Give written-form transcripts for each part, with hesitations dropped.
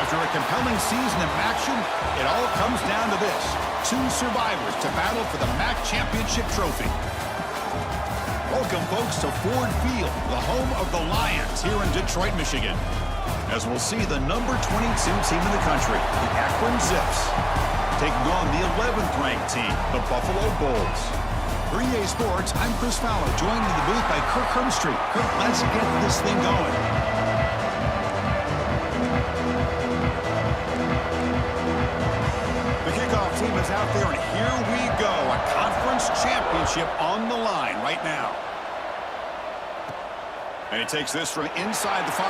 After a compelling season of action, it all comes down to this. Two survivors to battle for the MAC Championship trophy. Welcome, folks, to Ford Field, the home of the Lions here in Detroit, Michigan. As we'll see the number 22 team in the country, the Akron Zips, taking on the 11th ranked team, the Buffalo Bulls. For EA Sports, I'm Chris Fowler, joined in the booth by Kirk Hermstreet. Kirk, let's get this thing going. Team is out there, and here we go. A conference championship on the line right now. And he takes this from inside the 5.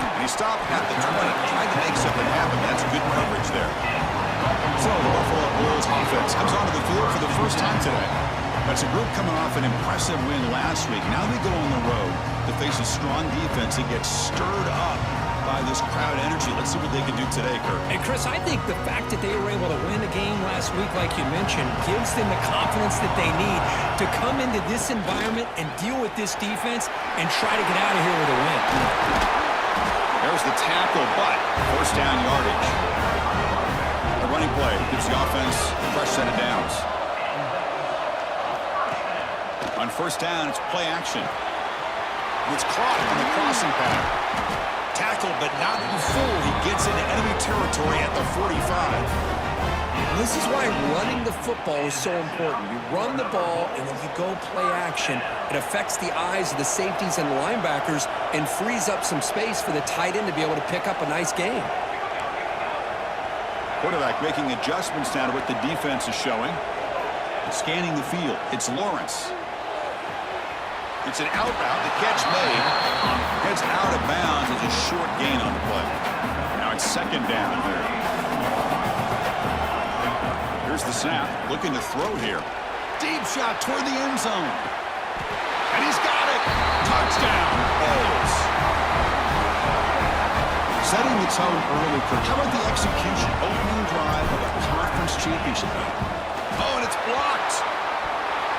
And he stopped at the 20, trying to make something happen. That's good coverage there. So the Buffalo Bulls offense comes onto the field for the first time today. That's a group coming off an impressive win last week. Now they go on the road to face a strong defense that gets stirred up by this crowd energy. Let's see what they can do today, Kurt. And Chris, I think the fact that they were able to win a game last week, like you mentioned, gives them the confidence that they need to come into this environment and deal with this defense and try to get out of here with a win. There's the tackle, but first down yardage. The running play gives the offense a fresh set of downs. On first down, it's play action. It's caught in the crossing pattern. Tackled, but not before he gets into enemy territory at the 45. This is why running the football is so important. You run the ball, and then you go play action. It affects the eyes of the safeties and the linebackers and frees up some space for the tight end to be able to pick up a nice game. Quarterback making adjustments now to what the defense is showing. Scanning the field. It's Lawrence. It's an out route. The catch made. Gets out of bounds. It's a short gain on the play. Now it's second down here. Here's the snap. Looking to throw here. Deep shot toward the end zone. And he's got it. Touchdown. Bulls. Setting the tone early, Kirk. How about the execution? Opening drive of a conference championship. Oh, and it's blocked.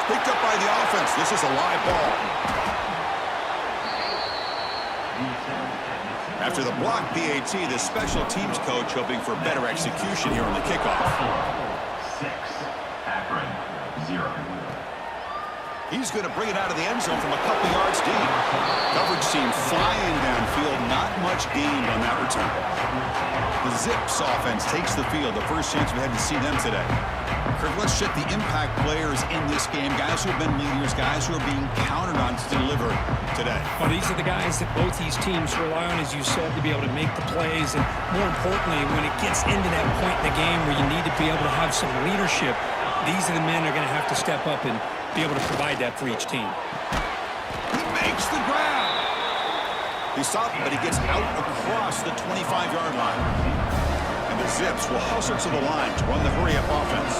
Picked up by the offense. This is a live ball. After the block PAT, the special teams coach hoping for better execution here on the kickoff. 6, Akron, 0. He's going to bring it out of the end zone from a couple yards deep. Coverage team flying downfield. Not much gained on that return. The Zips offense takes the field. The first chance we had to see them today. Kirk, let's check the impact players in this game. Guys who have been leaders, guys who are being counted on to deliver today. Well, these are the guys that both these teams rely on, as you said, to be able to make the plays. And more importantly, when it gets into that point in the game where you need to be able to have some leadership, these are the men that are going to have to step up and be able to provide that for each team. He makes the grab. He stopped, but he gets out across the 25-yard line. And the Zips will hustle to the line to run the hurry-up offense.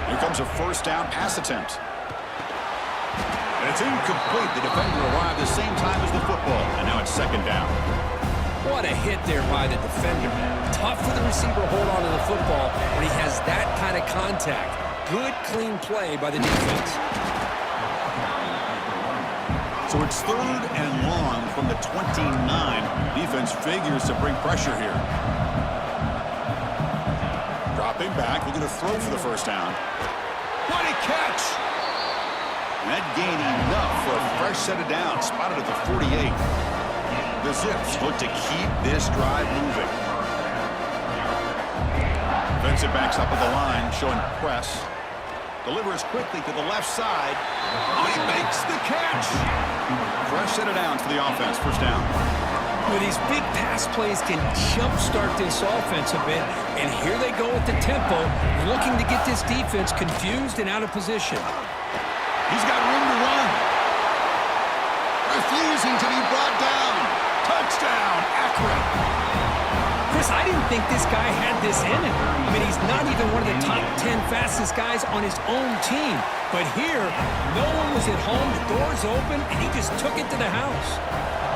Here comes a first down pass attempt. And it's incomplete. The defender arrived at the same time as the football. And now it's second down. What a hit there by the defender. Tough for the receiver to hold on to the football when he has that kind of contact. Good, clean play by the defense. So it's third and long from the 29. Defense figures to bring pressure here. Dropping back, looking to throw for the first down. What a catch! And that gained enough for a fresh set of downs, spotted at the 48. The Zips look to keep this drive moving. Defensive backs up at the line, showing press. Delivers quickly to the left side. Oh, he makes the catch! Fresh set of downs for the offense. First down. Well, these big pass plays can jumpstart this offense a bit, and here they go with the tempo, looking to get this defense confused and out of position. He's got room to run. Refusing to be brought down. Touchdown, Akron. Chris, I didn't think this guy had this in him. I mean, he's not even one of the top 10 fastest guys on his own team. But here, no one was at home, the door's open, and he just took it to the house.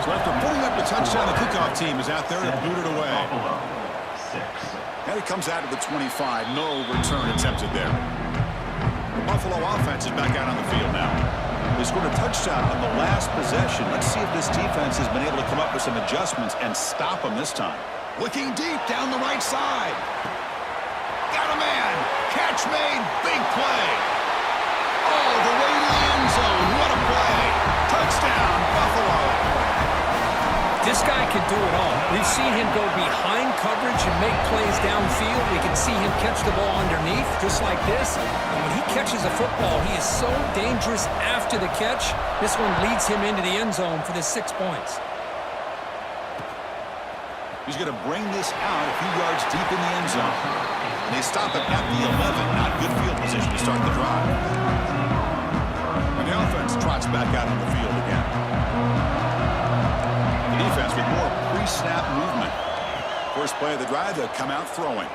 So after putting up the touchdown, the kickoff team is out there to boot it away. Now he comes out of the 25. No return attempted there. The Buffalo offense is back out on the field now. They scored a touchdown on the last possession. Let's see if this defense has been able to come up with some adjustments and stop them this time. Looking deep down the right side. Got a man. Catch made. Big play. Oh, the way to the end zone. What a play. Touchdown, Buffalo. This guy can do it all. We've seen him go behind coverage and make plays downfield. We can see him catch the ball underneath, just like this. And when he catches a football, he is so dangerous after the catch. This one leads him into the end zone for the 6 points. He's going to bring this out a few yards deep in the end zone. And they stop it at the 11. Not good field position to start the drive. And the offense trots back out on the field again. The defense with more pre-snap movement. First play of the drive, they'll come out throwing.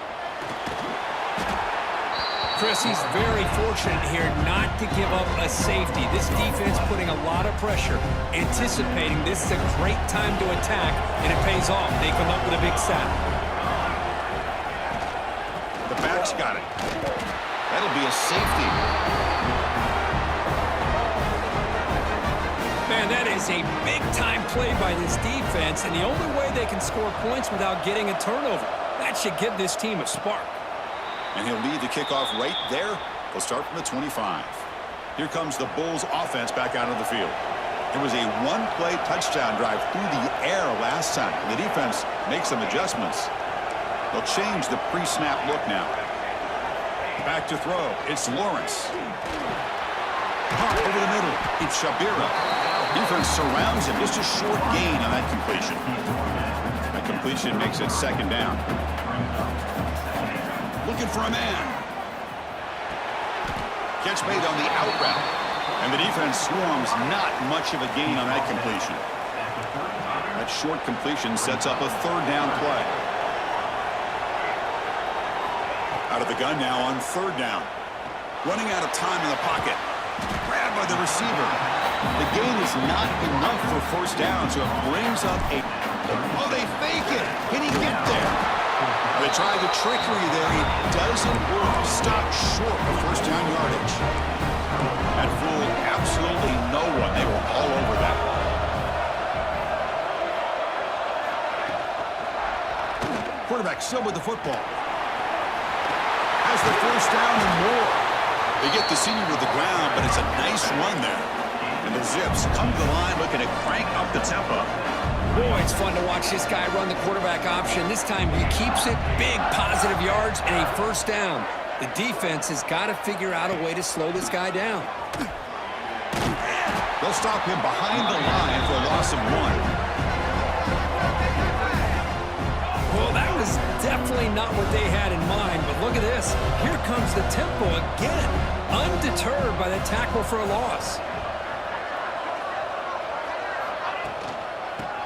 Chris, he's very fortunate here not to give up a safety. This defense putting a lot of pressure, anticipating this is a great time to attack, and it pays off. They come up with a big sack. The back's got it. That'll be a safety. Man, that is a big-time play by this defense, and the only way they can score points without getting a turnover. That should give this team a spark. And he'll lead the kickoff right there. They'll start from the 25. Here comes the Bulls offense back out of the field. It was a one-play touchdown drive through the air last time. The defense makes some adjustments. They'll change the pre-snap look now. Back to throw. It's Lawrence. Pop over the middle. It's Shabira. Defense surrounds him. Just a short gain on that completion. That completion makes it second down. Looking for a man. Catch made on the out route. And the defense swarms. Not much of a gain on that completion. That short completion sets up a third down play. Out of the gun now on third down. Running out of time in the pocket. Grabbed by the receiver. The gain is not enough for first down, so it brings up a... Oh, they fake it. Can he get there? They tried the trickery there. It doesn't work. Stop short of first down yardage. That fooled absolutely no one. They were all over that. Quarterback still with the football. Has the first down and more. They get the senior to the ground, but it's a nice run there. And the Zips come to the line looking to crank up the tempo. Boy, it's fun to watch this guy run the quarterback option. This time he keeps it, big positive yards, and a first down. The defense has got to figure out a way to slow this guy down. They'll stop him behind the line for a loss of 1. Well, that was definitely not what they had in mind, but look at this. Here comes the tempo again, undeterred by the tackle for a loss.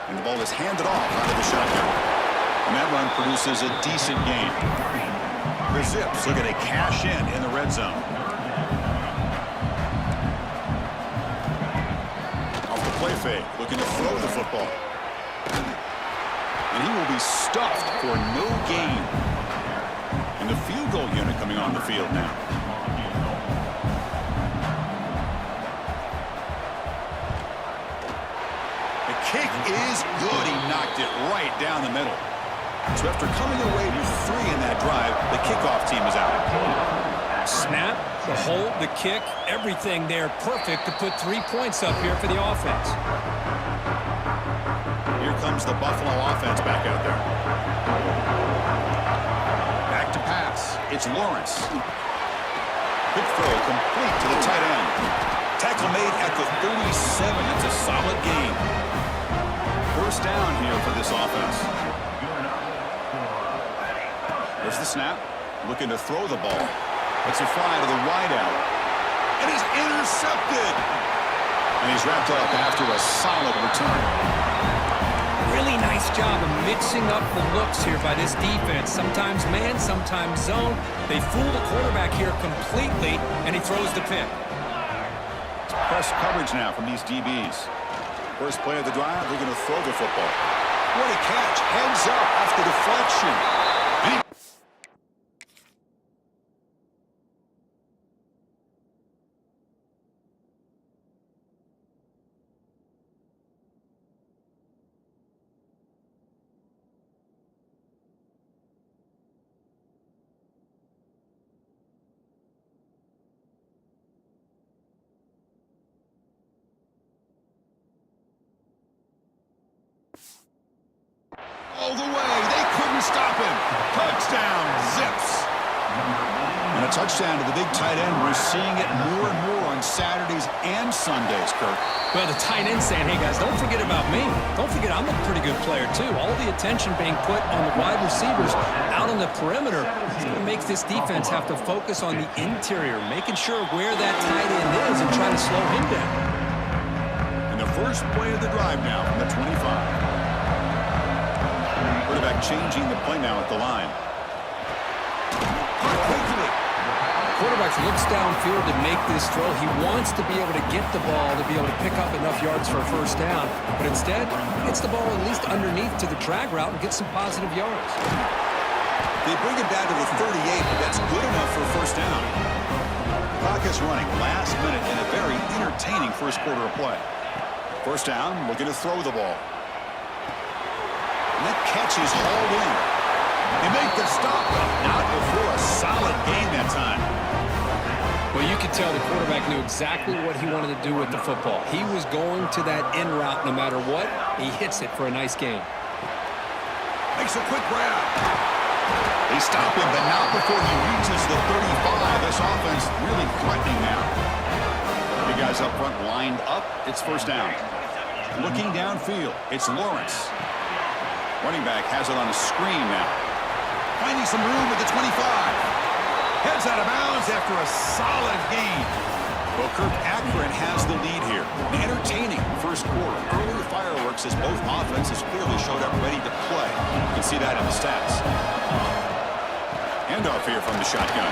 And the ball is handed off out of the shotgun. And that run produces a decent gain. The Zips looking to cash in the red zone. Off the play fake, looking to throw the football. And he will be stuffed for no gain. And the field goal unit coming on the field now. The kick is good. He knocked it right down the middle. So after coming away with 3 in that drive, the kickoff team is out. Snap, the hold, the kick, everything there perfect to put 3 points up here for the offense. Here comes the Buffalo offense back out there. Back to pass. It's Lawrence. Quick throw complete to the tight end. Tackle made at the 37. That's a solid gain. First down here for this offense. There's the snap. Looking to throw the ball. It's a fly to the wideout. And he's intercepted. And he's wrapped up after a solid return. Really nice job of mixing up the looks here by this defense. Sometimes man, sometimes zone. They fool the quarterback here completely, and he throws the pick. Press coverage now from these DBs. First play of the drive, they're going to throw the football. What a catch. Heads up off the deflection. all the way. They couldn't stop him. Touchdown, Zips. And a touchdown to the big tight end. We're seeing it more and more on Saturdays and Sundays, Kirk. Well, the tight end saying, hey, guys, don't forget about me. Don't forget I'm a pretty good player, too. All the attention being put on the wide receivers out on the perimeter. It's going to make this defense have to focus on the interior, making sure where that tight end is and try to slow him down. And the first play of the drive now from the 25. Quarterback changing the play now at the line. Quarterback looks downfield to make this throw. He wants to be able to get the ball to be able to pick up enough yards for a first down. But instead, he gets the ball at least underneath to the drag route and gets some positive yards. They bring it down to the 38, but that's good enough for a first down. Clock is running last minute in a very entertaining first quarter of play. First down, looking to throw the ball. And that catch is hauled in. They make the stop, but not before a solid gain that time. Well, you could tell the quarterback knew exactly what he wanted to do with the football. He was going to that in route no matter what. He hits it for a nice gain. Makes a quick grab. They stop him, but not before he reaches the 35. This offense really threatening now. The guys up front lined up. It's first down. Looking downfield, it's Lawrence. Running back has it on a screen now. Finding some room at the 25. Heads out of bounds after a solid gain. Well, Kirk Akron has the lead here. An entertaining first quarter. Early fireworks as both offenses clearly showed up ready to play. You can see that in the stats. Handoff here from the shotgun.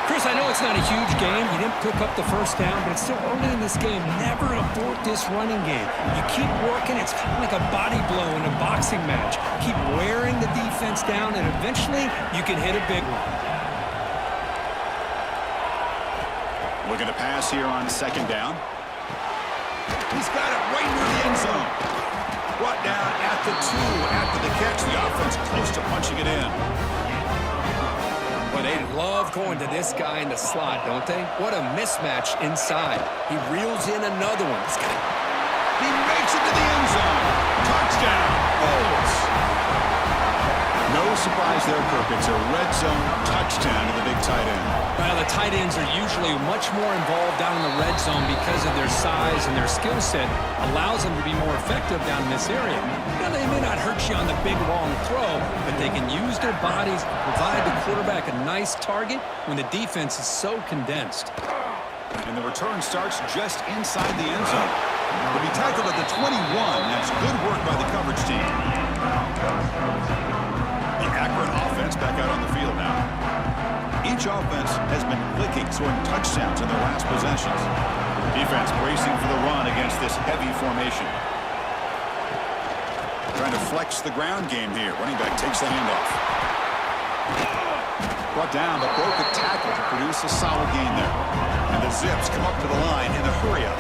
Chris, I know it's not a huge game. You didn't pick up the first down, but it's still early in this game. Never abort this running game. You keep working. It's kind of like a body blow in a boxing match. Keep wearing the defense down, and eventually you can hit a big one. Looking to pass here on second down. He's got it right near the end zone. Brought down at the 2 after the catch. The offense close to punching it in. But they love going to this guy in the slot, don't they? What a mismatch inside. He reels in another one. He makes it to the end zone. Touchdown. Bulls. No surprise there, Kirk. It's a red zone touchdown to the big tight end. Well, the tight ends are usually much more involved down in the red zone because of their size and their skill set allows them to be more effective down in this area. Now, they may not hurt you on the big, long throw, but they can use their bodies to provide the quarterback a nice target when the defense is so condensed. And the return starts just inside the end zone. He'll be tackled at the 21. That's good work by the coverage team. The Akron offense back out on the field now. Each offense has been clicking, scoring touchdowns in their last possessions. Defense bracing for the run against this heavy formation. Trying to flex the ground game here. Running back takes the handoff. Brought down, but broke the tackle to produce a solid gain there. And the Zips come up to the line in a hurry-up.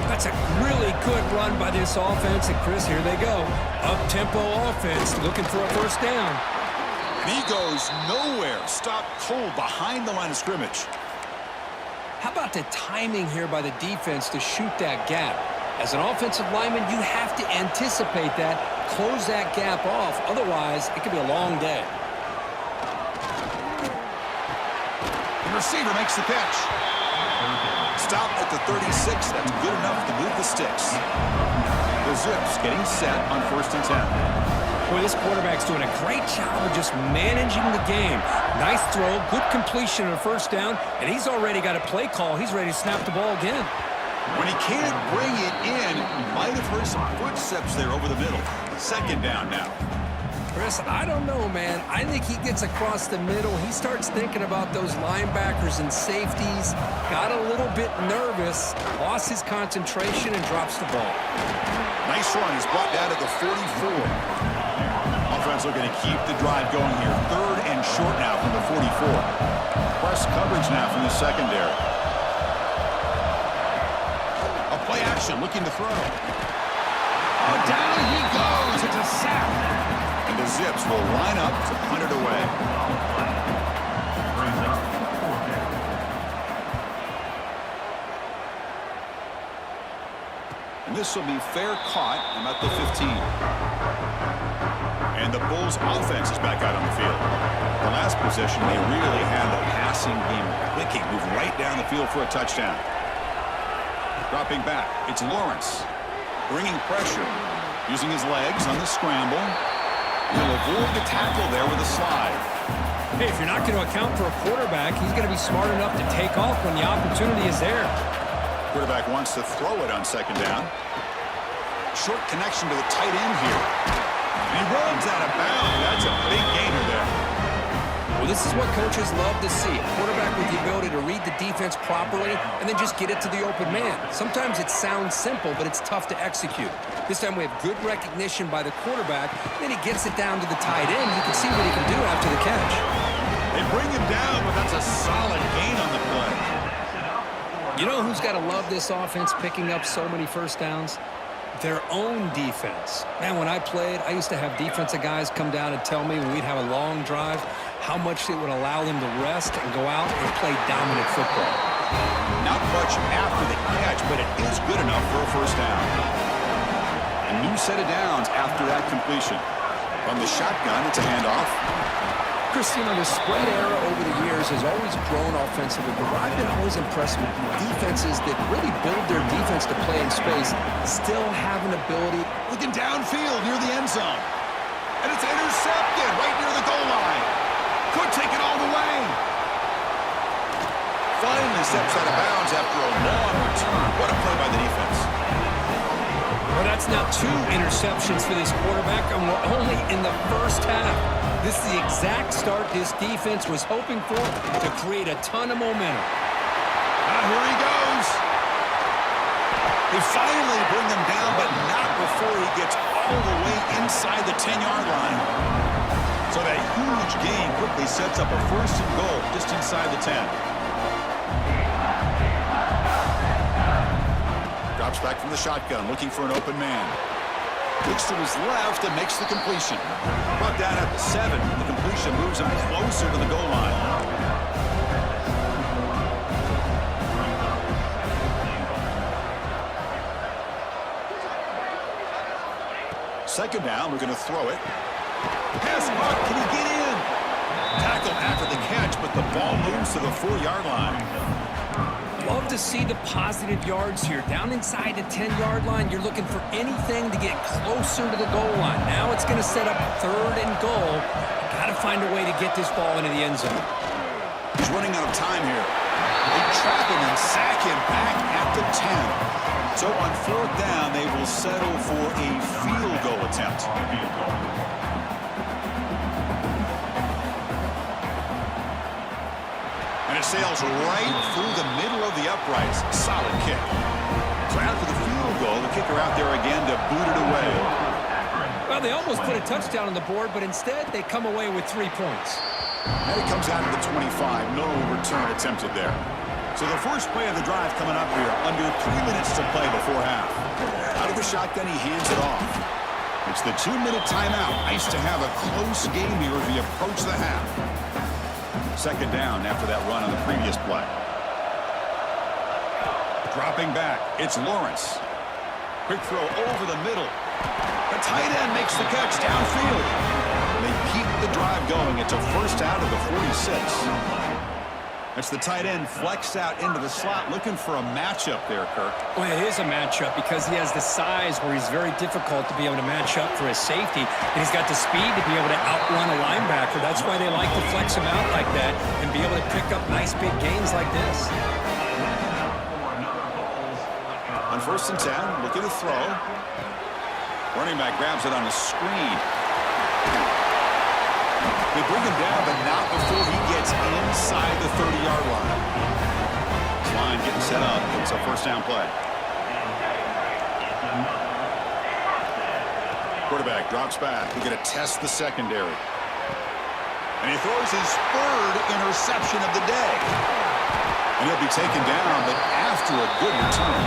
That's a really good run by this offense. And, Chris, here they go. Up-tempo offense looking for a first down. And he goes nowhere. Stopped cold behind the line of scrimmage. How about the timing here by the defense to shoot that gap? As an offensive lineman, you have to anticipate that, close that gap off. Otherwise, it could be a long day. The receiver makes the catch. Stop at the 36. That's good enough to move the sticks. The Zips getting set on 1st and 10. Boy, this quarterback's doing a great job of just managing the game. Nice throw, good completion on a first down, and he's already got a play call. He's ready to snap the ball again. When he can't bring it in, you might have heard some footsteps there over the middle. Second down now. Chris, I don't know, man. I think he gets across the middle. He starts thinking about those linebackers and safeties. Got a little bit nervous, lost his concentration, and drops the ball. Nice run. He's brought down to the 44. Offense looking to keep the drive going here. 3rd and short now from the 44. Press coverage now from the secondary. A play action looking to throw. Oh, down he goes. It's a sack. And the Zips will line up to punt it away. And this will be fair caught. I'm at the 15. And the Bulls offense is back out on the field. The last possession, they really had the passing game clicking, move right down the field for a touchdown. Dropping back, it's Lawrence. Bringing pressure, using his legs on the scramble. He'll avoid the tackle there with a slide. Hey, if you're not going to account for a quarterback, he's going to be smart enough to take off when the opportunity is there. Quarterback wants to throw it on second down. Short connection to the tight end here. And he runs out of bounds. That's a big gainer there. Well, this is what coaches love to see. A quarterback with the ability to read the defense properly and then just get it to the open man. Sometimes it sounds simple, but it's tough to execute. This time we have good recognition by the quarterback. Then he gets it down to the tight end. You can see what he can do after the catch. They bring him down, but that's a solid gain on the play. You know who's got to love this offense picking up so many first downs? Their own defense. Man, when I played, I used to have defensive guys come down and tell me when we'd have a long drive how much it would allow them to rest and go out and play dominant football. Not much after the catch, but it is good enough for a first down. A new set of downs after that completion. From the shotgun, it's a handoff. Christina, the spread era over the years has always grown offensively, but I've been always impressed with defenses that really build their defense to play in space, still have an ability. Looking downfield near the end zone. And it's intercepted right near the goal line. Could take it all the way. Finally steps out of bounds after a long return. What a play by the defense. Well, that's now 2 interceptions for this quarterback, and we're only in the first half. This is the exact start this defense was hoping for to create a ton of momentum. Here he goes. They finally bring him down, but not before he gets all the way inside the 10-yard line. So that huge gain quickly sets up a first and goal just inside the 10. Drops back from the shotgun, looking for an open man. Looks to his left and makes the completion. Brought down at the 7. The completion moves him closer to the goal line. Second down, we're going to throw it. Pass caught, can he get in? Tackled after the catch, but the ball moves to the 4-yard line. Love to see the positive yards here. Down inside the 10-yard line, you're looking for anything to get closer to the goal line. Now it's going to set up 3rd and goal. Got to find a way to get this ball into the end zone. He's running out of time here. They trap him and sack him back at the 10. So on 4th down, they will settle for a field goal attempt. And it sails right through the middle of the uprights. Solid kick. So after the field goal, the kicker out there again to boot it away. Well, they almost put a touchdown on the board, but instead they come away with 3 points. And it comes out to the 25. No return attempted there. So the first play of the drive coming up here. Under 3 minutes to play before half. Out of the shotgun, he hands it off. It's the 2-minute timeout. Nice to have a close game here as we approach the half. Second down after that run on the previous play. Dropping back, it's Lawrence. Quick throw over the middle. The tight end makes the catch downfield. They keep the drive going. It's a first out of the 46. That's the tight end flexed out into the slot, looking for a matchup there, Kirk. Well, it is a matchup because he has the size where he's very difficult to be able to match up for his safety, and he's got the speed to be able to outrun a linebacker. That's why they like to flex him out like that and be able to pick up nice big gains like this. On 1st and 10, looking to throw. Running back grabs it on the screen. They bring him down, but not before he gets inside the 30-yard line. This line getting set up. It's a first down play. Quarterback drops back. We're going to test the secondary. And he throws his 3rd interception of the day. And he'll be taken down, but after a good return.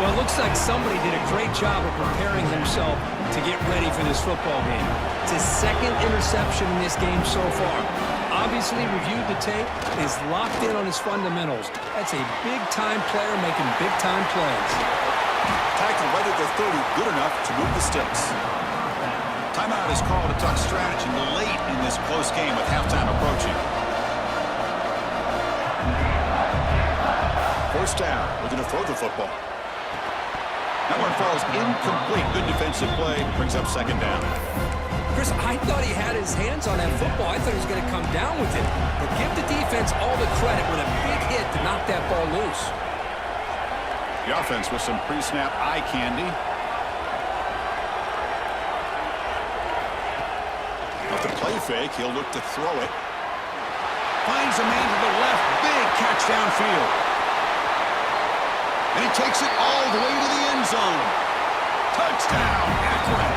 Well, it looks like somebody did a great job of preparing himself to get ready for this football game. It's his 2nd interception in this game so far. Obviously reviewed the tape, is locked in on his fundamentals. That's a big-time player making big-time plays. Tackle right at the 30, good enough to move the sticks. Timeout is called to talk strategy late in this close game with halftime approaching. First down. We're going to throw the football. That one falls incomplete. Good defensive play. Brings up second down. Chris, I thought he had his hands on that football. I thought he was going to come down with it. But give the defense all the credit with a big hit to knock that ball loose. The offense with some pre-snap eye candy. Off the play fake, he'll look to throw it. Finds a man to the left. Big catch downfield. And he takes it all the way to the end zone. Touchdown, Akron.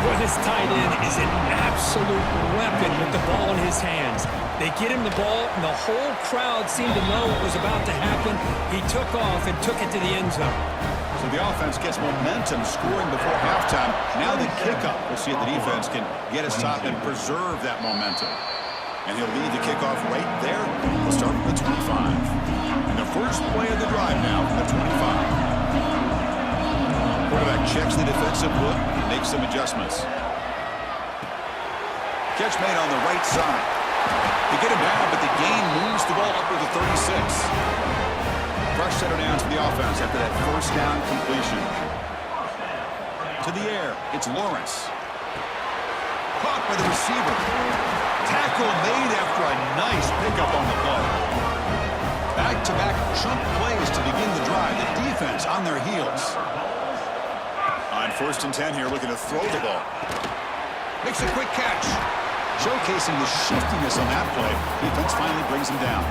Well, this tight end is an absolute weapon with the ball in his hands. They get him the ball, and the whole crowd seemed to know what was about to happen. He took off and took it to the end zone. So the offense gets momentum scoring before halftime. Now the kickoff. We'll see if the defense can get a stop and preserve that momentum. And he'll lead the kickoff right there. We'll start from the 25. And the first play of the drive now from the 25. Quarterback checks the defensive look and makes some adjustments. Catch made on the right side. They get him down, but the gain moves the ball up to the 36. Fresh set of downs for the offense after that first down completion. To the air, it's Lawrence. Caught by the receiver. Tackle made after a nice pickup on the play. Back-to-back chunk plays to begin the drive. The defense on their heels. On 1st and 10 here, looking to throw the ball. Makes a quick catch. Showcasing the shiftiness on that play. Defense finally brings him down.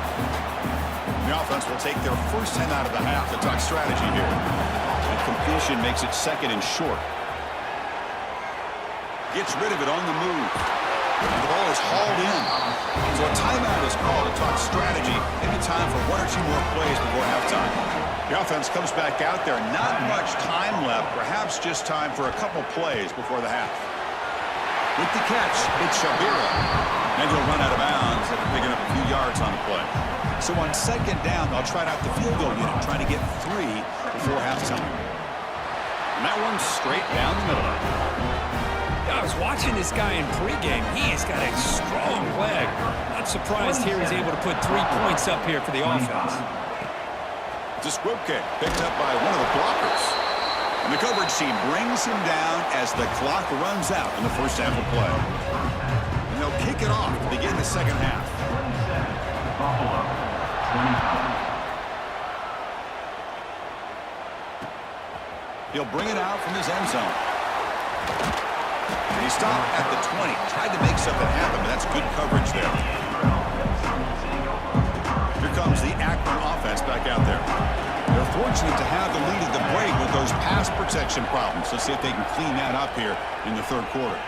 The offense will take their first 10 out of the half to talk strategy here. And completion makes it second and short. Gets rid of it on the move. And the ball is hauled in. So a timeout is called to talk strategy. Maybe time for 1 or 2 more plays before halftime. The offense comes back out there. Not much time left. Perhaps just time for a couple plays before the half. With the catch, it's Shabira. And he'll run out of bounds after picking up a few yards on the play. So on second down, they'll try out the field goal unit, trying to get 3 before halftime. And that one's straight down the middle. I was watching this guy in pregame. He has got a strong leg. Not surprised here he's able to put 3 points up here for the offense. It's a squib kick picked up by one of the blockers. And the coverage team brings him down as the clock runs out in the first half of play. And they'll kick it off to begin the second half. Buffalo, 25. He'll bring it out from his end zone. And he stopped at the 20. Tried to make something happen, but that's good coverage there. Here comes the Akron offense back out there. They're fortunate to have the lead at the break with those pass protection problems. Let's see if they can clean that up here in the third quarter.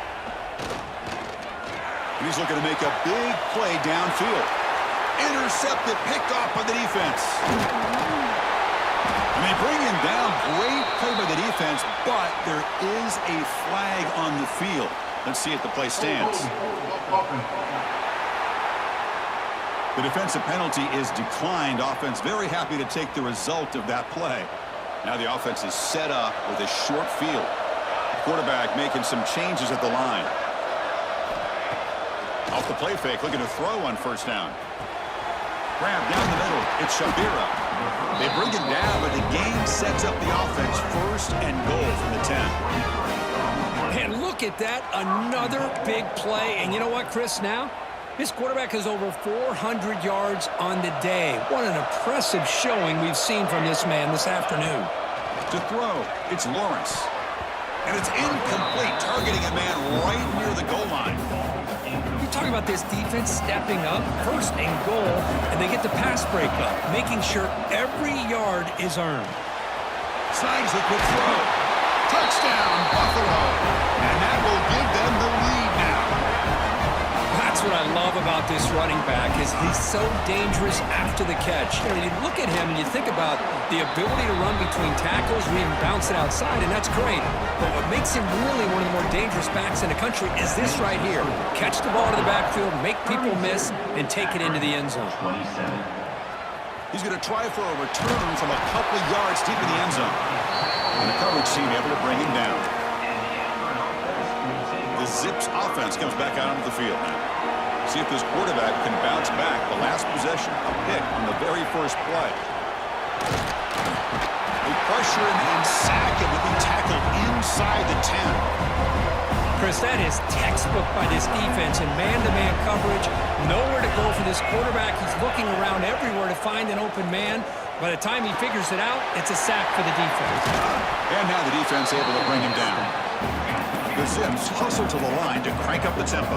And he's looking to make a big play downfield. Intercepted, picked off by the defense. And they bring him down. Great play by the defense, but there is a flag on the field. Let's see if the play stands. The defensive penalty is declined. Offense very happy to take the result of that play. Now the offense is set up with a short field. Quarterback making some changes at the line. Off the play fake, looking to throw on first down. Grab down the middle. It's Shabira. They bring him down, but the game sets up the offense first and goal from the 10. And look at that. Another big play. And you know what, Chris, now? This quarterback has over 400 yards on the day. What an impressive showing we've seen from this man this afternoon. To throw, it's Lawrence. And it's incomplete, targeting a man right near the goal line. You talk about this defense stepping up, first and goal, and they get the pass breakup, making sure every yard is earned. Slides the quick throw. Touchdown, Buffalo. And that will give them the lead now. That's what I love about this running back is he's so dangerous after the catch. You know, you look at him and you think about the ability to run between tackles or even bounce it outside, and that's great. But what makes him really one of the more dangerous backs in the country is this right here. Catch the ball to the backfield, make people miss, and take it into the end zone. 27. He's going to try for a return from a couple of yards deep in the end zone. And the coverage team able to bring him down. The Zips offense comes back out onto the field now. See if this quarterback can bounce back. The last possession, a pick on the very first play. They pressure him and sack him. He'll be tackled inside the 10. Chris, that is textbook by this defense in man-to-man coverage. Nowhere to go for this quarterback. He's looking around everywhere to find an open man. By the time he figures it out, it's a sack for the defense. And now the defense able to bring him down. The Zips hustle to the line to crank up the tempo.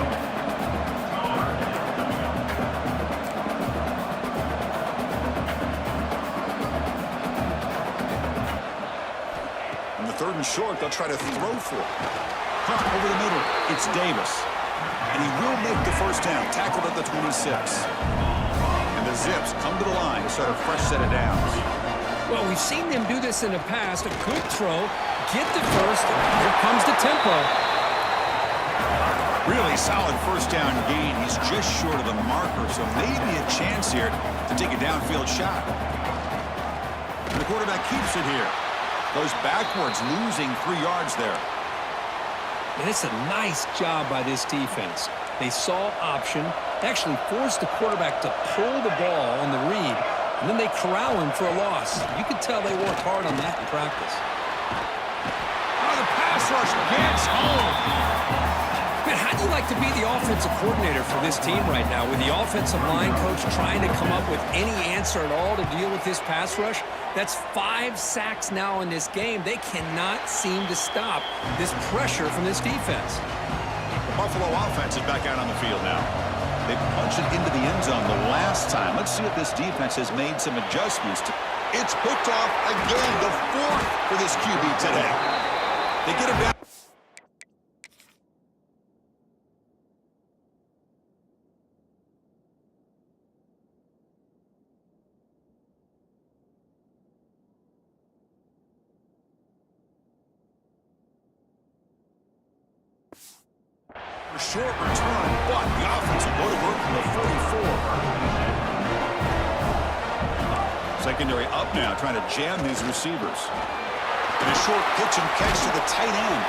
On the 3rd and short, they'll try to throw for it. Punt over the middle. It's Davis. And he will make the first down. Tackled at the 26. And the Zips come to the line to start a fresh set of downs. Well, we've seen them do this in the past. A good throw, get the first, here comes the tempo. Really solid first down gain. He's just short of the marker, so maybe a chance here to take a downfield shot. And the quarterback keeps it here. Goes backwards, losing 3 yards there. And it's a nice job by this defense. They saw option, actually forced the quarterback to pull the ball on the read, and then they corral him for a loss. You can tell they worked hard on that in practice. Oh, the pass rush gets home. Man, how do you like to be the offensive coordinator for this team right now with the offensive line coach trying to come up with any answer at all to deal with this pass rush? That's 5 sacks now in this game. They cannot seem to stop this pressure from this defense. The Buffalo offense is back out on the field now. They punched it into the end zone the last time. Let's see if this defense has made some adjustments. It's picked off again, the 4th for this QB today. They get him down. A short return, but the offense will go to work from the 44. Secondary up now, trying to jam these receivers. And a short pitch and catch to the tight end.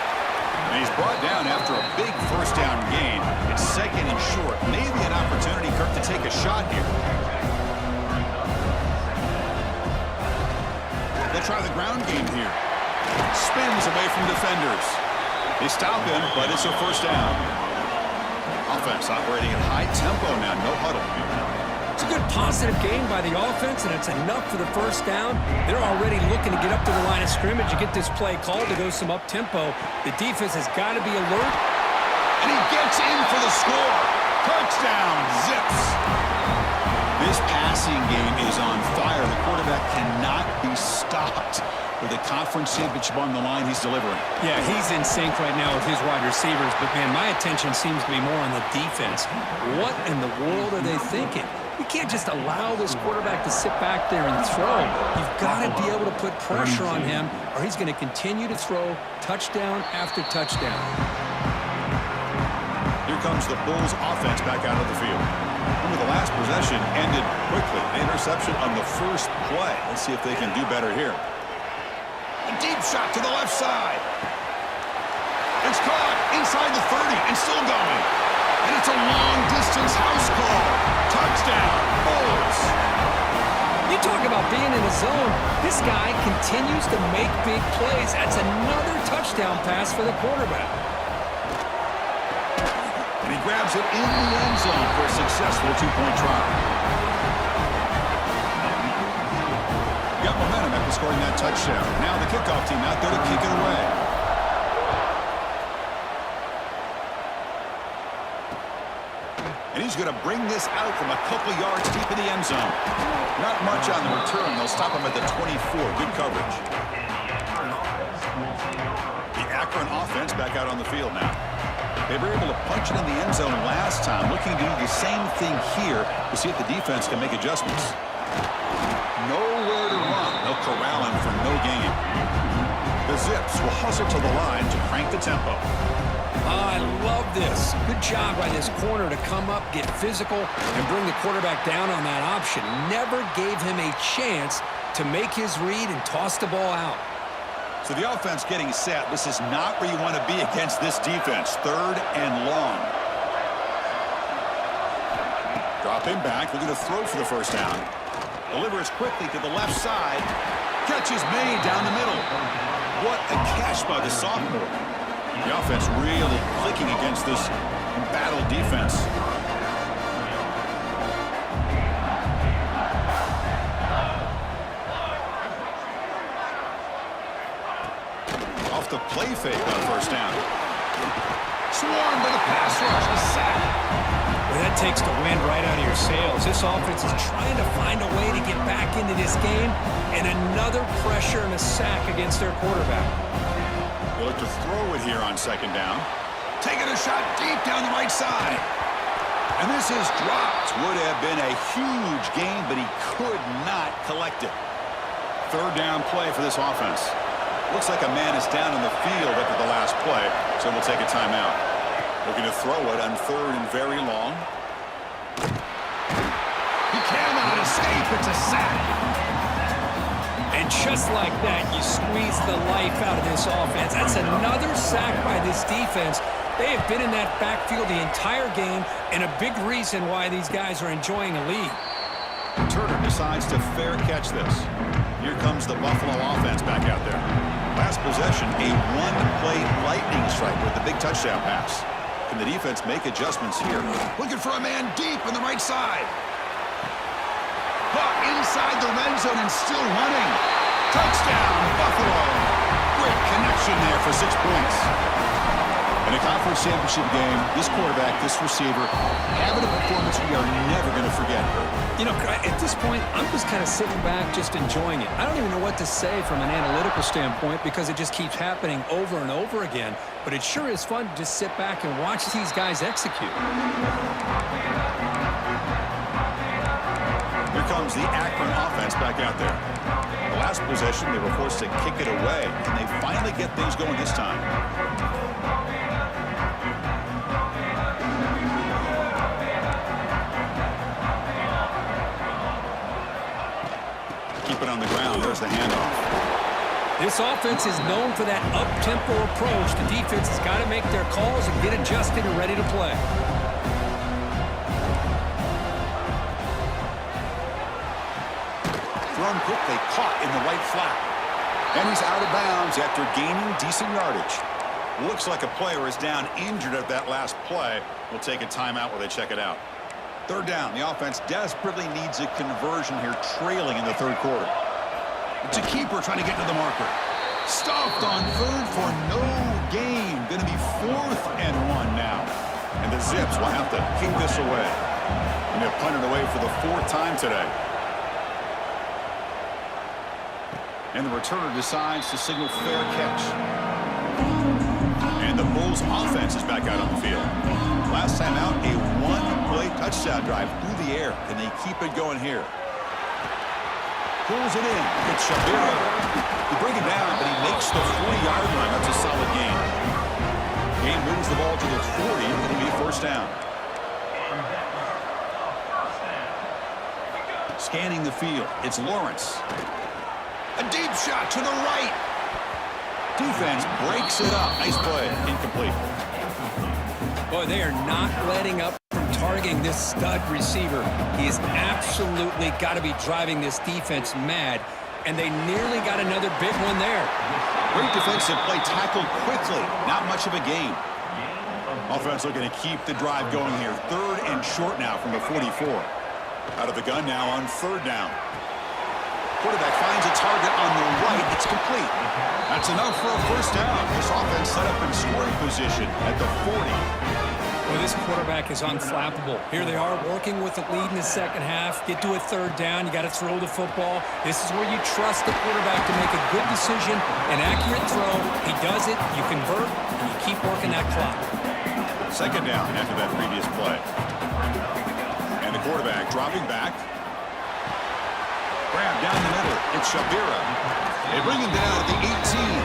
And he's brought down after a big first down gain. It's 2nd and short. Maybe an opportunity, Kirk, to take a shot here. They'll try the ground game here. Spins away from defenders. They stop him, but it's a first down. Offense operating at high tempo now, no huddle. It's a good positive game by the offense, and it's enough for the first down. They're already looking to get up to the line of scrimmage and get this play called to go some up-tempo. The defense has got to be alert. And he gets in for the score. Touchdown, Zips. This passing game is on fire. The quarterback cannot be stopped. With a conference championship on the line, he's delivering. Yeah, he's in sync right now with his wide receivers, but, man, my attention seems to be more on the defense. What in the world are they thinking? You can't just allow this quarterback to sit back there and throw. You've got to be able to put pressure on him, or he's going to continue to throw touchdown after touchdown. Here comes the Bulls offense back out of the field. Remember, the last possession ended quickly. An interception on the first play. Let's see if they can do better here. A deep shot to the left side. It's caught inside the 30 and still going. And it's a long-distance house call. Touchdown, Bulls. You talk about being in the zone. This guy continues to make big plays. That's another touchdown pass for the quarterback. And he grabs it in the end zone for a successful 2-point try. Got momentum after scoring that touchdown. Now the kickoff team out there to kick it away. And he's going to bring this out from a couple yards deep in the end zone. Not much on the return. They'll stop him at the 24. Good coverage. The Akron offense back out on the field now. They were able to punch it in the end zone last time. Looking to do the same thing here to see if the defense can make adjustments. Nowhere to run. They'll corral him for no gain. The Zips will hustle to the line to crank the tempo. I love this. Good job by this corner to come up, get physical, and bring the quarterback down on that option. Never gave him a chance to make his read and toss the ball out. So the offense getting set. This is not where you want to be against this defense. 3rd and long. Dropping back, looking to throw for the first down. Delivers quickly to the left side. Catch is made down the middle. What a catch by the sophomore. The offense really clicking against this embattled defense. Off the play fake on first down. Swarmed by the pass rush. A sack. Well, that takes the wind right out of your sails. This offense is trying to find a way to get back into this game, and another pressure and a sack against their quarterback. They look to throw it here on second down. Taking a shot deep down the right side. And this is dropped. Would have been a huge gain, but he could not collect it. 3rd down play for this offense. Looks like a man is down in the field after the last play, so we'll take a timeout. Looking to throw it on 3rd and very long. He cannot escape. It's a sack. And just like that, you squeeze the life out of this offense. That's another sack by this defense. They have been in that backfield the entire game, and a big reason why these guys are enjoying a lead. Turner decides to fair catch this. Here comes the Buffalo offense back out there. Last possession, a one-play lightning strike with the big touchdown pass. Can the defense make adjustments here? Looking for a man deep on the right side. Caught inside the red zone and still running. Touchdown, Buffalo. Great connection there for 6 points. In a conference championship game, this quarterback, this receiver, having a performance we are never going to forget. You know, at this point, I'm just kind of sitting back, just enjoying it. I don't even know what to say from an analytical standpoint because it just keeps happening over and over again. But it sure is fun to just sit back and watch these guys execute. Here comes the Akron offense back out there. The last possession, they were forced to kick it away. Can they finally get things going this time? Keep it on the ground. There's the handoff. This offense is known for that up-tempo approach. The defense has got to make their calls and get adjusted and ready to play. Thrown quickly, caught in the right flat. And he's out of bounds after gaining decent yardage. Looks like a player is down injured at that last play. We'll take a timeout while they check it out. 3rd down. The offense desperately needs a conversion here, trailing in the 3rd quarter. It's a keeper trying to get to the marker. Stopped on 3rd for no gain. Going to be 4th and 1 now. And the Zips will have to kick this away. And they'll punt it away for the 4th time today. And the returner decides to signal fair catch. And the Bulls offense is back out on the field. Last time out, a one-play touchdown drive through the air. Can they keep it going here? Pulls it in. It's Shabira. He bring it down, but he makes the 40-yard line. That's a solid gain. Game moves the ball to the 40. It'll be a 1st down. Scanning the field. It's Lawrence. A deep shot to the right. Defense breaks it up. Nice play. Incomplete. Boy, they are not letting up from targeting this stud receiver. He has absolutely got to be driving this defense mad, and they nearly got another big one there. Great defensive play, tackled quickly. Not much of a gain. Offense looking to keep the drive going here. 3rd and short now from the 44. Out of the gun now on 3rd down. Quarterback finds a target on the right. It's complete. That's enough for a 1st down. This offense set up in scoring position at the 40. Well, this quarterback is unflappable. Here they are working with the lead in the 2nd half. Get to a 3rd down. You got to throw the football. This is where you trust the quarterback to make a good decision, an accurate throw. He does it. You convert, and you keep working that clock. 2nd down after that previous play. And the quarterback dropping back. Grab down the middle. It's Shabira. They bring him down at the 18.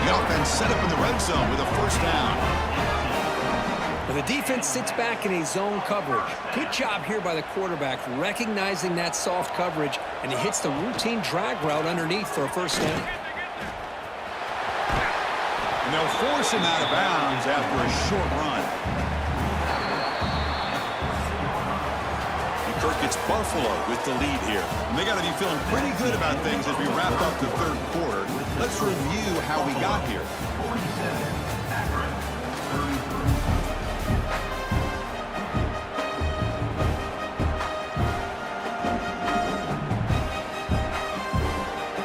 The offense set up in the red zone with a 1st down. Well, the defense sits back in a zone coverage. Good job here by the quarterback, recognizing that soft coverage, and he hits the routine drag route underneath for a 1st down. And they'll force him out of bounds after a short run. And Kirk, it's Buffalo with the lead here. And they got to be feeling pretty good about things as we wrap up the third quarter. Let's review how we got here.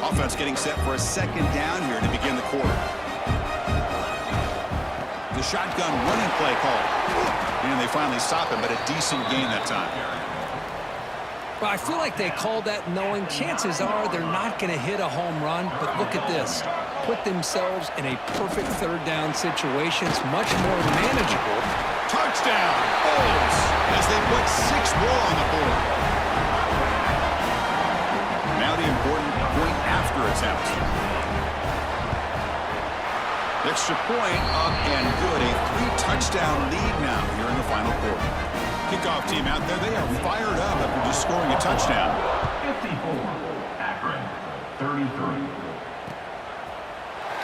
Offense getting set for a second down here to begin the quarter. The shotgun running play call. And they finally stop him, but a decent gain that time. Well, I feel like they called that knowing chances are they're not going to hit a home run, but look at this. Put themselves in a perfect third down situation. It's much more manageable. Touchdown! Olds as they put 6 more on the board. Now the important point after attempt. Extra point up and good. A 3-touchdown lead now here in the final quarter. Kickoff team out there, they are fired up after just scoring a touchdown. 54, Akron, 33.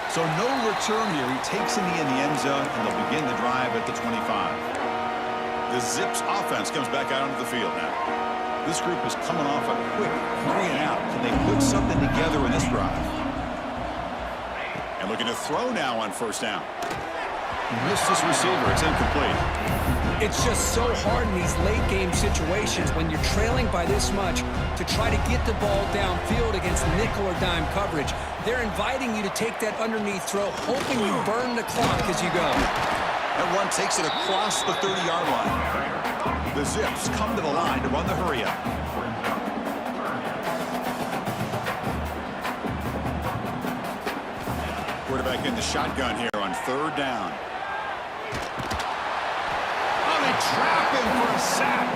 So no return here. He takes in the end zone, and they'll begin the drive at the 25. The Zips offense comes back out onto the field now. This group is coming off a quick 3-and-out. Can they put something together in this drive? And looking to throw now on first down. Missed his receiver. It's incomplete. It's just so hard in these late-game situations when you're trailing by this much to try to get the ball downfield against nickel or dime coverage. They're inviting you to take that underneath throw, hoping you burn the clock as you go. That run takes it across the 30-yard line. The Zips come to the line to run the hurry-up. Quarterback in the shotgun here on third down. Trap him for a sack.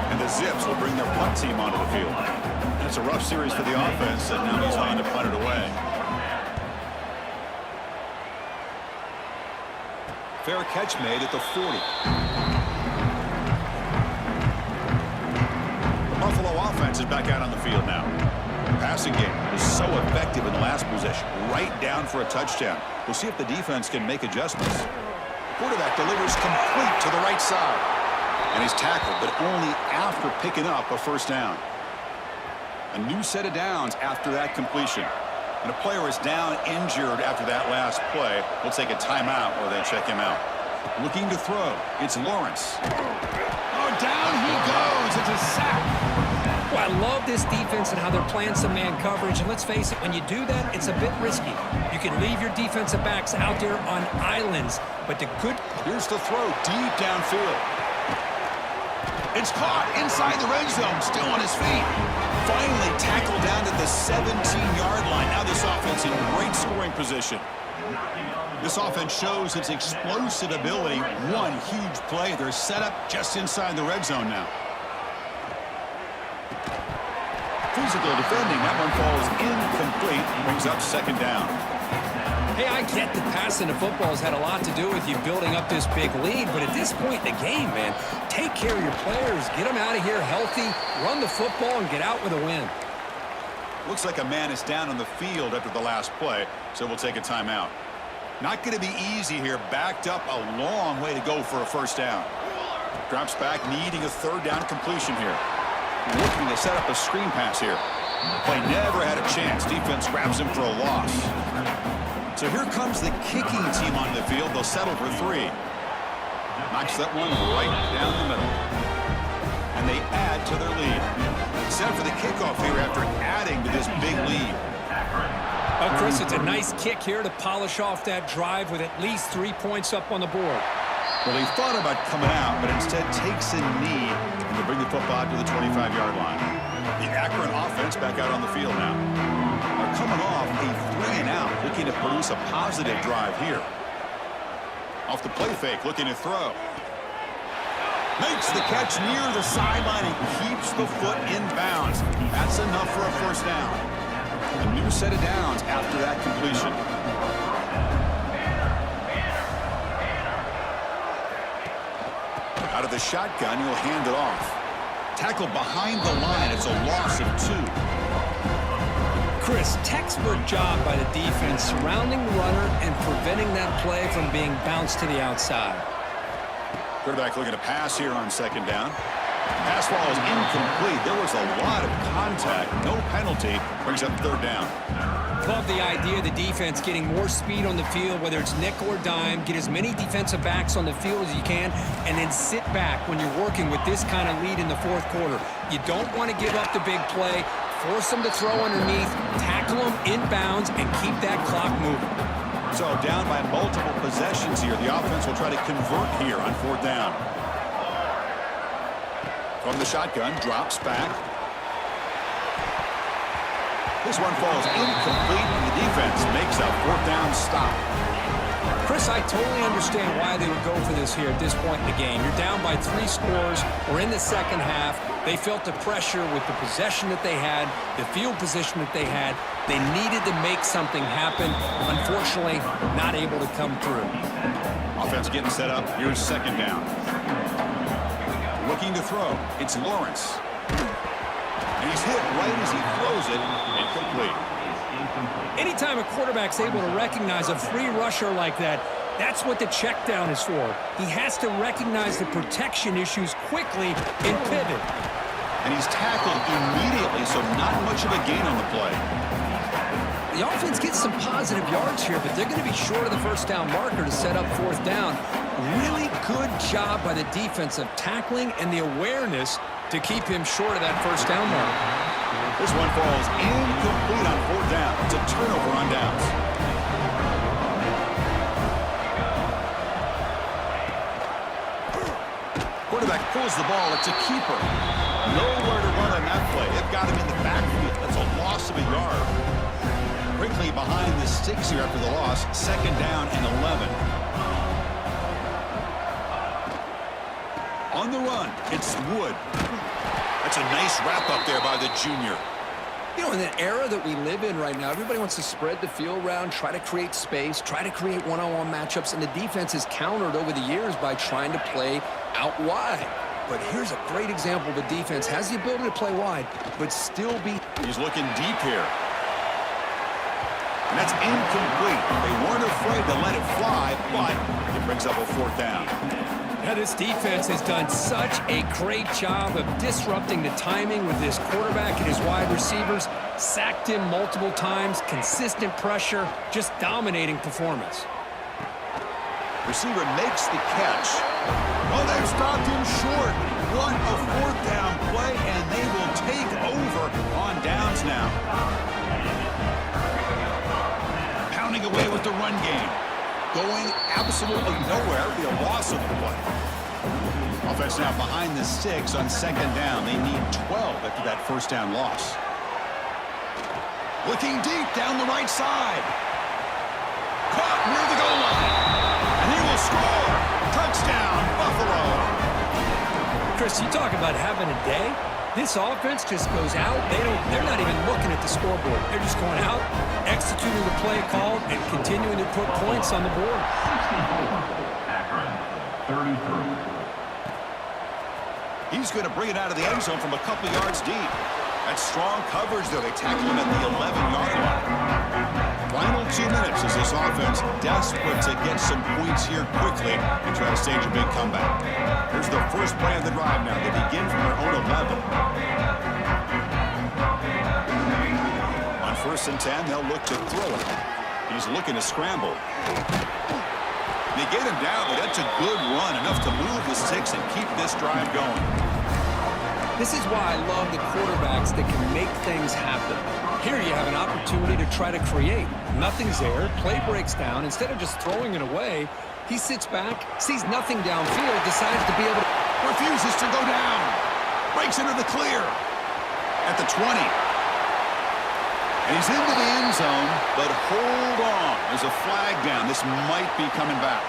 And the Zips will bring their punt team onto the field. And it's a rough series for the offense, and now he's on to punt it away. Fair catch made at the 40. The Buffalo offense is back out on the field now. The passing game was so effective in the last possession, right down for a touchdown. We'll see if the defense can make adjustments. Quarterback delivers complete to the right side. And he's tackled, but only after picking up a first down. A new set of downs after that completion. And a player is down injured after that last play. We'll take a timeout while they check him out. Looking to throw. It's Lawrence. Oh, down he goes. It's a sack. Well, I love this defense and how they're playing some man coverage. And let's face it, when you do that, it's a bit risky. You can leave your defensive backs out there on islands. But the good... Here's the throw deep downfield. It's caught inside the red zone, still on his feet. Finally tackled down to the 17-yard line. Now this offense in great scoring position. This offense shows its explosive ability. One huge play. They're set up just inside the red zone now. Physical defending. That one falls incomplete. Brings up second down. Hey, I get that passing the football has had a lot to do with you building up this big lead, but at this point in the game, man, take care of your players, get them out of here healthy, run the football, and get out with a win. Looks like a man is down on the field after the last play, so we'll take a timeout. Not going to be easy here, backed up a long way to go for a first down. Drops back, needing a third down completion here. Looking to set up a screen pass here. Play never had a chance. Defense grabs him for a loss. So here comes the kicking team on the field. They'll settle for 3. Knocks that one right down the middle. And they add to their lead. Set for the kickoff here after adding to this big lead. Oh, Chris, it's a nice kick here to polish off that drive with at least 3 points up on the board. Well, he thought about coming out, but instead takes a knee and to bring the football to the 25-yard line. The Akron offense back out on the field now. They're coming off a 3-and-out, looking to produce a positive drive here. Off the play fake, looking to throw. Makes the catch near the sideline and keeps the foot in bounds. That's enough for a first down. A new set of downs after that completion. Out of the shotgun, he'll hand it off. Tackled behind the line. It's a loss of 2. Chris, textbook job by the defense surrounding the runner and preventing that play from being bounced to the outside. Quarterback looking to pass here on second down. Pass ball is incomplete. There was a lot of contact. No penalty. Brings up third down. Love the idea of the defense getting more speed on the field, whether it's nickel or dime. Get as many defensive backs on the field as you can, and then sit back when you're working with this kind of lead in the fourth quarter. You don't want to give up the big play. Force them to throw underneath, tackle them inbounds, and keep that clock moving. So down by multiple possessions here. The offense will try to convert here on fourth down. From the shotgun, drops back. This one falls incomplete, and the defense makes a fourth down stop. Chris, I totally understand why they would go for this here at this point in the game. You're down by 3 scores. We're in the second half. They felt the pressure with the possession that they had, the field position that they had. They needed to make something happen. Unfortunately, not able to come through. Offense getting set up. Here's second down. Looking to throw. It's Lawrence. And he's hit right as he throws it. Incomplete. Anytime a quarterback's able to recognize a free rusher like that, that's what the check down is for. He has to recognize the protection issues quickly and pivot. And he's tackled immediately, so not much of a gain on the play. The offense gets some positive yards here, but they're going to be short of the first down marker to set up fourth down. Really good job by the defense of tackling and the awareness to keep him short of that first down mark. This one falls incomplete on fourth down. It's a turnover on downs. Quarterback pulls the ball. It's a keeper. Nowhere to run on that play. They've got him in the backfield. That's a loss of a yard. Quickly behind the sticks here after the loss. Second down and 11. On the run, it's Wood. That's a nice wrap up there by the junior. You know, in the era that we live in right now, everybody wants to spread the field around, try to create space, try to create one-on-one matchups, and the defense has countered over the years by trying to play out wide. But here's a great example of a defense has the ability to play wide, but still be... He's looking deep here. And that's incomplete. They weren't afraid to let it fly, but it brings up a fourth down. Now, this defense has done such a great job of disrupting the timing with this quarterback and his wide receivers. Sacked him multiple times, consistent pressure, just dominating performance. Receiver makes the catch. Oh, they've stopped him short. What a fourth down play, and they will take over on downs now. Pounding away with the run game. Going absolutely nowhere. That would be a loss of the play. Offense now behind the 6 on second down. They need 12 after that first down loss. Looking deep down the right side. Caught near the goal line. And he will score. Touchdown, Buffalo. Chris, you talk about having a day. This offense just goes out. They're not even looking at the scoreboard. They're just going out, executing the play called, and continuing to put points on the board. 64, Akron, 33. He's going to bring it out of the end zone from a couple yards deep. That's strong coverage, though. They tackle him at the 11-yard line. Final 2 minutes as this offense desperate to get some points here quickly and try to stage a big comeback. Here's the first play of the drive now. They begin from their own 11. On 1st and 10, they'll look to throw it. He's looking to scramble. They get him down, but that's a good run, enough to move the sticks and keep this drive going. This is why I love the quarterbacks that can make things happen. Here you have an opportunity to try to create. Nothing's there. Play breaks down. Instead of just throwing it away, he sits back, sees nothing downfield, decides to be able to... Refuses to go down. Breaks into the clear. At the 20. And he's into the end zone, but hold on. There's a flag down. This might be coming back.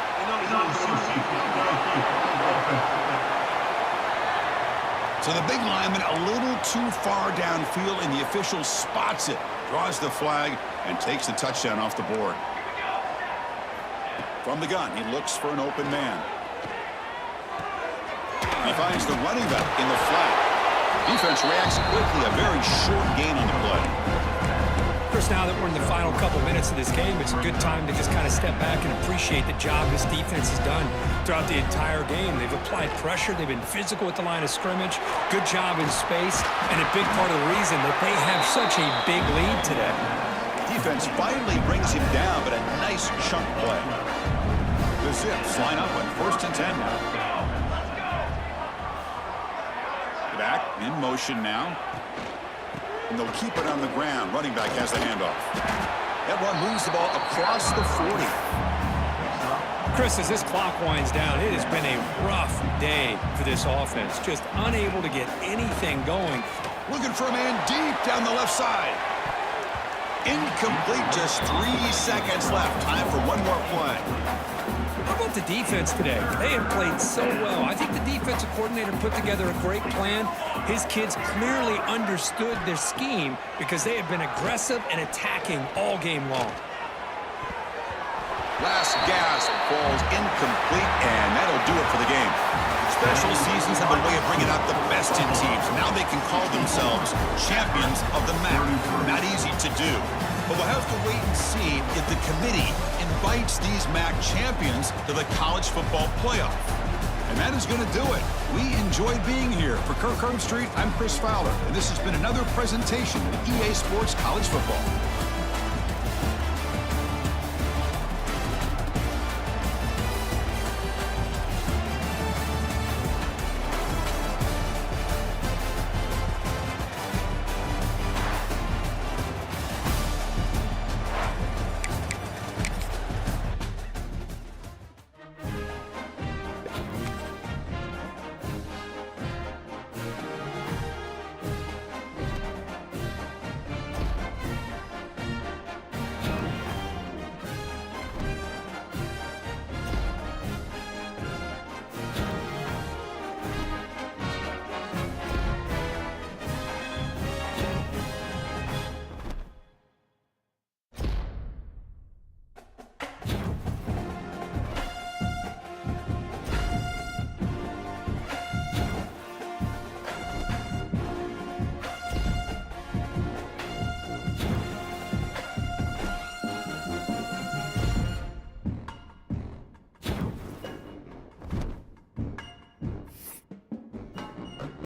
So the big lineman a little too far downfield, and the official spots it, draws the flag, and takes the touchdown off the board. From the gun, he looks for an open man. He finds the running back in the flat. Defense reacts quickly, a very short gain on the play. course, now that we're in the final couple minutes of this game, it's a good time to just kind of step back and appreciate the job this defense has done throughout the entire game. They've applied pressure. They've been physical at the line of scrimmage. Good job in space, and a big part of the reason that they have such a big lead today. Defense finally brings him down, but a nice chunk play. The Zips line up on 1st and 10 now. Back in motion now. And they'll keep it on the ground. Running back has the handoff. That one moves the ball across the 40. Chris, as this clock winds down, it has been a rough day for this offense. Just unable to get anything going. Looking for a man deep down the left side. Incomplete, just 3 seconds left. Time for one more play. How about the defense today? They have played so well. I think the defensive coordinator put together a great plan. His kids clearly understood their scheme because they have been aggressive and attacking all game long. Last gasp falls incomplete, and that'll do it for the game. Special seasons have a way of bringing out the best in teams. Now they can call themselves champions of the MAC. Not easy to do, but we'll have to wait and see if the committee invites these MAC champions to the college football playoff. And that is going to do it. We enjoyed being here. For Kirk Street, I'm Chris Fowler, and this has been another presentation of EA Sports College Football.